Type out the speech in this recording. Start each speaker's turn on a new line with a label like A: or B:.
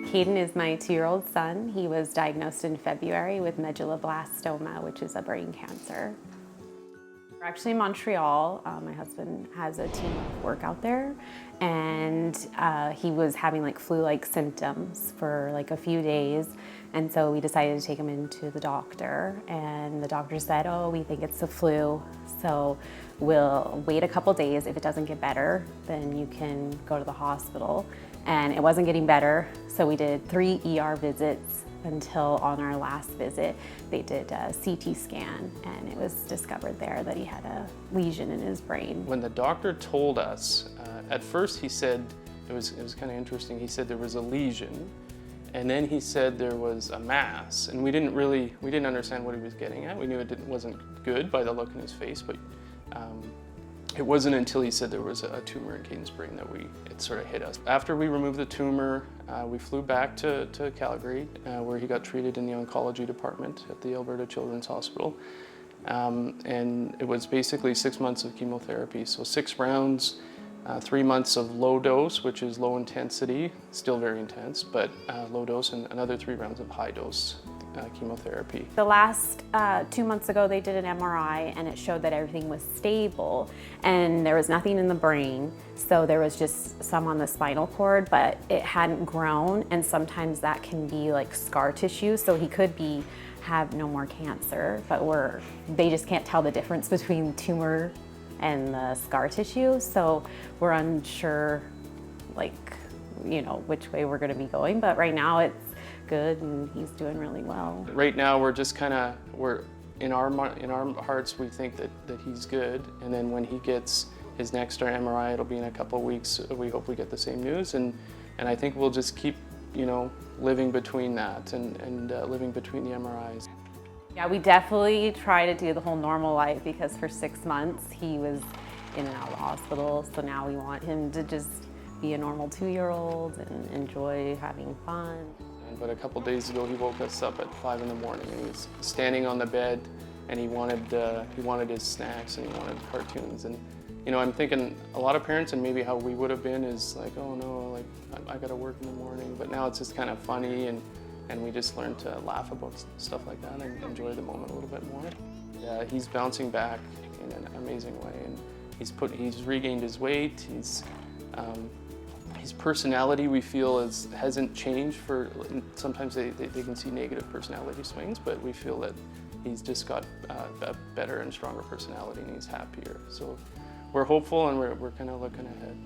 A: Kaiden is my 2-year-old son. He was diagnosed in February with medulloblastoma, which is a brain cancer. We're actually in Montreal. My husband has a team of work out there, and he was having like flu-like symptoms for like a few days, and so we decided to take him into the doctor, and the doctor said, oh, we think it's the flu, so we'll wait a couple days. If it doesn't get better, then you can go to the hospital. And it wasn't getting better, so we did 3 ER visits until on our last visit they did a CT scan, and it was discovered there that he had a lesion in his brain.
B: When the doctor told us, at first he said, it was kind of interesting, he said there was a lesion, and then he said there was a mass, and we didn't understand what he was getting at. We knew it wasn't good by the look in his face, but it wasn't until he said there was a tumor in Kaiden's brain that it sort of hit us. After we removed the tumor, we flew back to Calgary, where he got treated in the oncology department at the Alberta Children's Hospital. And it was basically 6 months of chemotherapy. So 6 rounds, 3 months of low dose, which is low intensity, still very intense, but low dose, and another 3 rounds of high dose chemotherapy.
A: The last 2 months ago they did an MRI, and it showed that everything was stable and there was nothing in the brain, so there was just some on the spinal cord, but it hadn't grown, and sometimes that can be like scar tissue, so he could have no more cancer, but they just can't tell the difference between tumor and the scar tissue, so we're unsure which way we're going to be going, but right now it's good and he's doing really well.
B: Right now we're just we're in our hearts we think that he's good, and then when he gets his next MRI, it'll be in a couple of weeks, we hope we get the same news, and I think we'll just keep living between that and living between the MRIs.
A: Yeah, we definitely try to do the whole normal life, because for 6 months he was in and out of the hospital, so now we want him to just be a normal 2-year-old and enjoy having fun.
B: But a couple days ago he woke us up at 5 in the morning, and he was standing on the bed, and he wanted his snacks and he wanted cartoons. And I'm thinking a lot of parents, and maybe how we would have been, is like, oh no, like I gotta work in the morning. But now it's just kind of funny, and we just learn to laugh about stuff like that and enjoy the moment a little bit more. Yeah, he's bouncing back in an amazing way, and he's regained his weight. His personality, we feel, hasn't changed. Sometimes they can see negative personality swings, but we feel that he's just got a better and stronger personality, and he's happier. So we're hopeful, and we're kind of looking ahead.